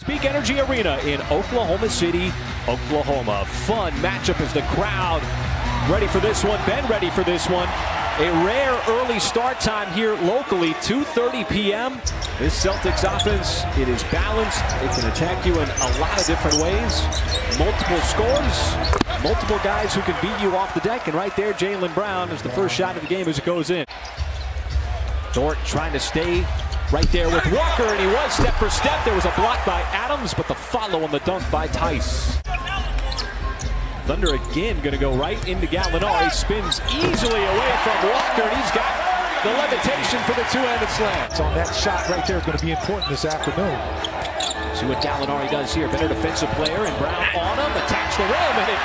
Peak Energy Arena in Oklahoma City, Oklahoma. Fun matchup as the crowd ready for this one. Ben ready for this one. A rare early start time here locally, 2:30 p.m. This Celtics offense, it is balanced. It can attack you in a lot of different ways. Multiple scores, multiple guys who can beat you off the deck. And right there, Jaylen Brown is the first shot of the game as it goes in. Dort trying to stay right there with Walker, and he was step for step. There was a block by Adams, but the follow on the dunk by Tice. Thunder again going to go right into Gallinari. Spins easily away from Walker, and he's got the levitation for the two-handed slam. So that shot right there is going to be important this afternoon. See what Gallinari does here. Better defensive player, and Brown on him, attacks the rim, and it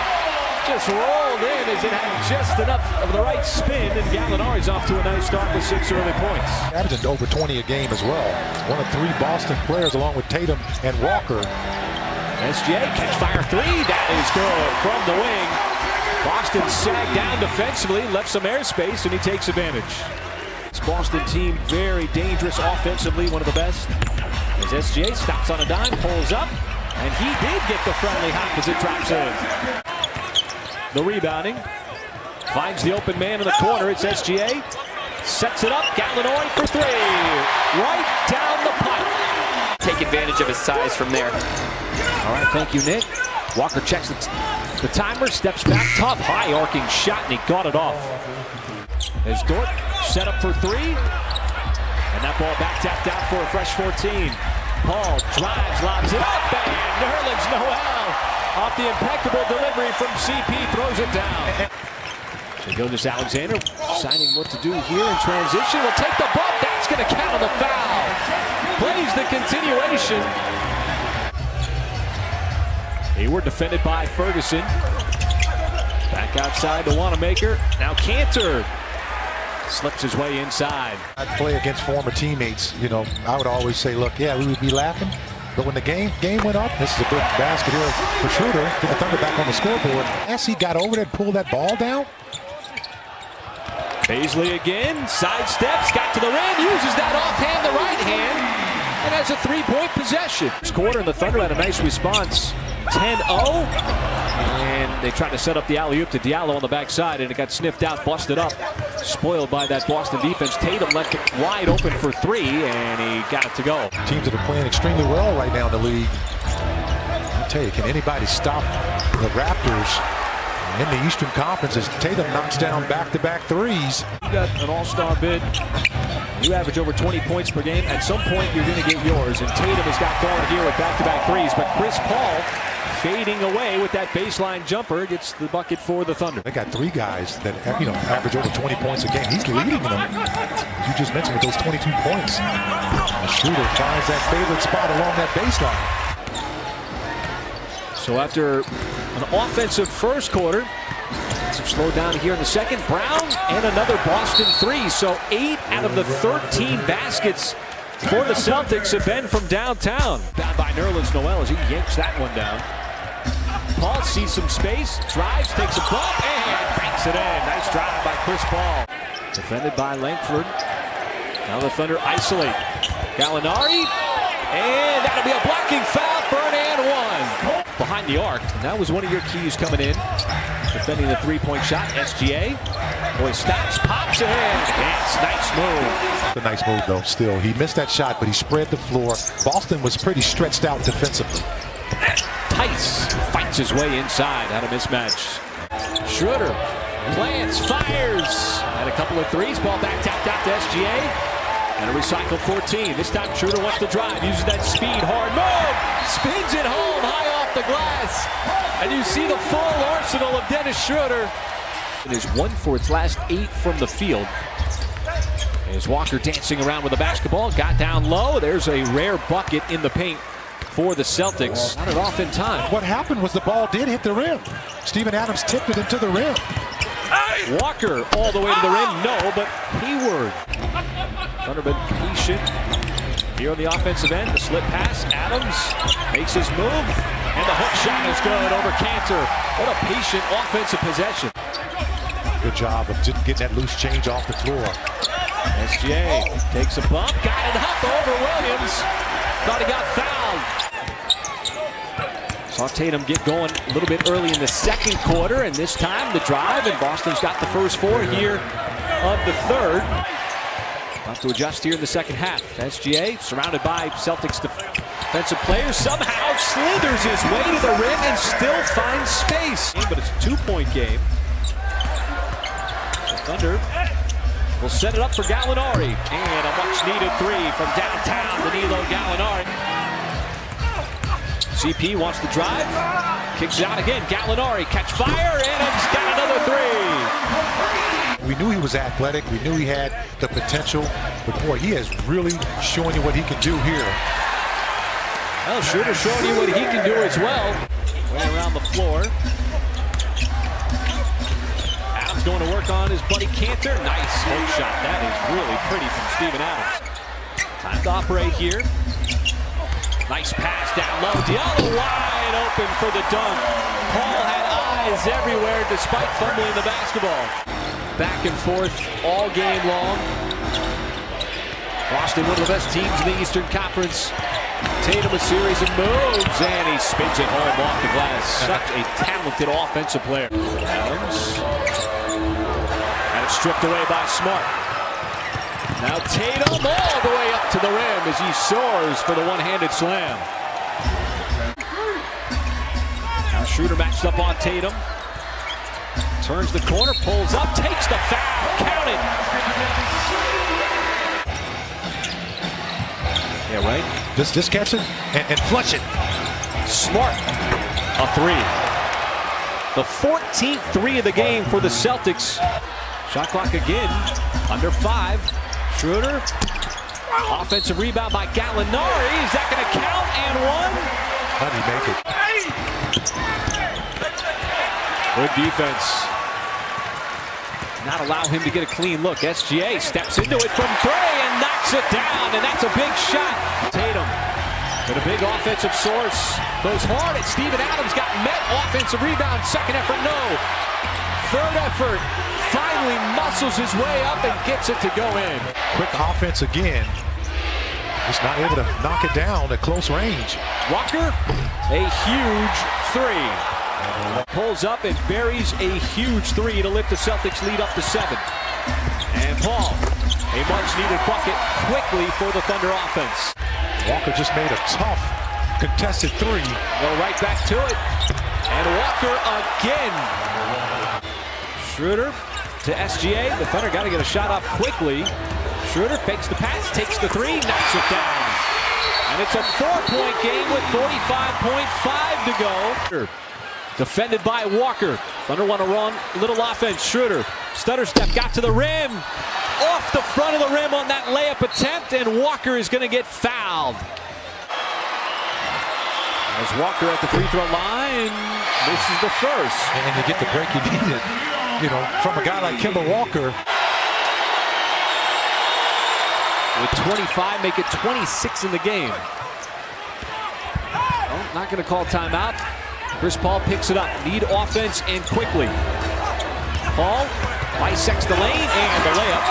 just rolled in as it had just enough of the right spin, and Gallinari's off to a nice start with 6 early points. Averaging over 20 a game as well. One of 3 Boston players along with Tatum and Walker. SGA catch fire 3, that is good from the wing. Boston sagged down defensively, left some airspace, and he takes advantage. This Boston team very dangerous offensively, one of the best. As SGA stops on a dime, pulls up, and he did get the friendly hop as it drops in. The rebounding, finds the open man in the corner. It's SGA, sets it up, Gallinari for 3, right down the pipe. Take advantage of his size from there. All right, thank you, Nick. Walker checks the timer, steps back, tough high arcing shot, and he got it off. As Dort set up for 3, and that ball back tapped out for a fresh 14. Paul drives, lobs it up, and Nerlens Noel off the impeccable delivery from CP, throws it down. So Gilgeous Alexander deciding what to do here in transition. Will take the bump, that's going to count on the foul. Plays the continuation. Hayward defended by Ferguson. Back outside to Wanamaker. Now Cantor slips his way inside. I'd play against former teammates. You know, I would always say, look, yeah, we would be laughing. But when the game went up, this is a big basket here for Schroeder. Get the Thunder back on the scoreboard. As he got over there and pulled that ball down. Paisley again, sidesteps, got to the rim, uses that offhand, the right hand, and has a 3-point possession. This quarter, and the Thunder had a nice response. 10-0, and they tried to set up the alley-oop to Diallo on the backside, and it got sniffed out, busted up. Spoiled by that Boston defense. Tatum left it wide open for 3, and he got it to go. Teams that are playing extremely well right now in the league. I tell you, can anybody stop the Raptors in the Eastern Conference as Tatum knocks down back-to-back 3s? You got an all-star bid. You average over 20 points per game. At some point, you're going to get yours. And Tatum has got going here with back-to-back 3s. But Chris Paul fading away with that baseline jumper gets the bucket for the Thunder. They got 3 guys that average over 20 points a game. He's leading them. You just mentioned with those 22 points. The Schroeder finds that favorite spot along that baseline. So after an offensive first quarter, some slow down here in the second. Brown and another Boston 3. So 8 out of the 13 baskets for the Celtics have been from downtown. Down by Nerlens Noel as he yanks that one down. Paul sees some space, drives, takes a bump, and banks it in. Nice drive by Chris Paul. Defended by Langford. Now the Thunder isolate. Gallinari, and that'll be a blocking foul for an and 1. Behind the arc, and that was one of your keys coming in. Defending the 3-point shot, SGA. Boy stops, pops it in. It's nice move. A nice move though, still. He missed that shot, but he spread the floor. Boston was pretty stretched out defensively. Tice fights his way inside, had a mismatch. Schroeder plants, fires. Had a couple of 3s, ball back tapped out to SGA. And a recycled 14. This time Schroeder wants to drive, uses that speed, hard move. Spins it home, high off the glass. And you see the full arsenal of Dennis Schroeder. It is 1 for its last 8 from the field. As Walker dancing around with the basketball, got down low. There's a rare bucket in the paint for the Celtics. Got it off in time. What happened was the ball did hit the rim. Steven Adams tipped it into the rim. Walker all the way to the rim, no, but Hayward. Thunder been patient here on the offensive end. The slip pass, Adams makes his move, and the hook shot is good over Cantor. What a patient offensive possession. Good job of just getting that loose change off the floor. SGA takes a bump, got it up over Williams. Thought he got fouled. Saw Tatum get going a little bit early in the second quarter, and this time the drive, and Boston's got the first four here of the third. Have to adjust here in the second half. SGA surrounded by Celtics defensive players, somehow slithers his way to the rim and still finds space. But it's a two-point game. The Thunder will set it up for Gallinari, and a much-needed three from downtown, Danilo Gallinari. CP wants to drive, kicks it out again. Gallinari catch fire, and he's got another three. We knew he was athletic. We knew he had the potential. But boy, he is really showing you what he can do here. Well, Schroeder showing you what he can do as well. Way around the floor. Adams going to work on his buddy Cantor. Nice hook shot. That is really pretty from Steven Adams. Time to operate here. Nice pass down low. Diallo wide open for the dunk. Paul had eyes everywhere despite fumbling the basketball. Back and forth all game long. Boston, one of the best teams in the Eastern Conference. Tatum a series of moves, and he spins it home off the glass. Such a talented offensive player. Adams. And it's stripped away by Smart. Now Tatum all the way up to the rim as he soars for the one-handed slam. Now Schroeder matched up on Tatum. Turns the corner, pulls up, takes the foul, count it. Yeah, right? Just catch it and flush it. Smart, a three. The 14th three of the game for the Celtics. Shot clock again, under 5. Schroeder, offensive rebound by Gallinari. Is that going to count? And one. How did he make it? Good defense. Not allow him to get a clean look. SGA steps into it from three and knocks it down, and that's a big shot. Tatum with a big offensive source. Goes hard at Steven Adams, got met. Offensive rebound, second effort, no. Third effort, finally muscles his way up and gets it to go in. Quick offense again. Just not able to knock it down at close range. Walker, a huge three. Pulls up and buries a huge three to lift the Celtics lead up to 7. And Paul, a much-needed bucket quickly for the Thunder offense. Walker just made a tough contested three. Go right back to it. And Walker again. Schroeder to SGA. The Thunder got to get a shot off quickly. Schroeder fakes the pass, takes the three, knocks it down. And it's a 4-point game with 45.5 to go. Defended by Walker. Thunder want to run little offense. Schroeder, stutter step, got to the rim. Off the front of the rim on that layup attempt, and Walker is going to get fouled. As Walker at the free throw line, misses the first. And you get the break you needed, from a guy like Kemba Walker. With 25, make it 26 in the game. Oh, not going to call timeout. Chris Paul picks it up. Need offense and quickly. Paul bisects the lane and the layup.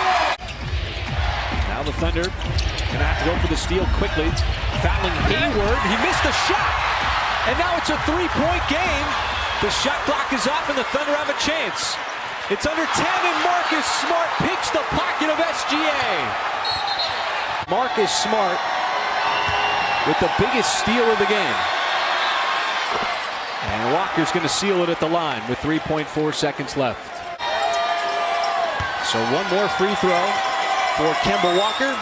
Now the Thunder going to have to go for the steal quickly. Fouling Hayward. He missed the shot. And now it's a 3-point game. The shot clock is off and the Thunder have a chance. It's under 10 and Marcus Smart picks the pocket of SGA. Marcus Smart with the biggest steal of the game. And Walker's going to seal it at the line with 3.4 seconds left. So one more free throw for Kemba Walker.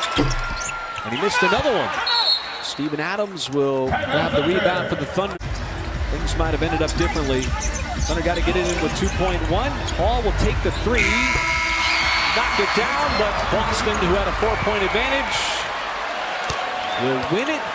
And he missed another one. Steven Adams will have the rebound for the Thunder. Things might have ended up differently. Thunder got to get it in with 2.1. Paul will take the three. Knock it down, but Boston, who had a 4-point advantage, will win it by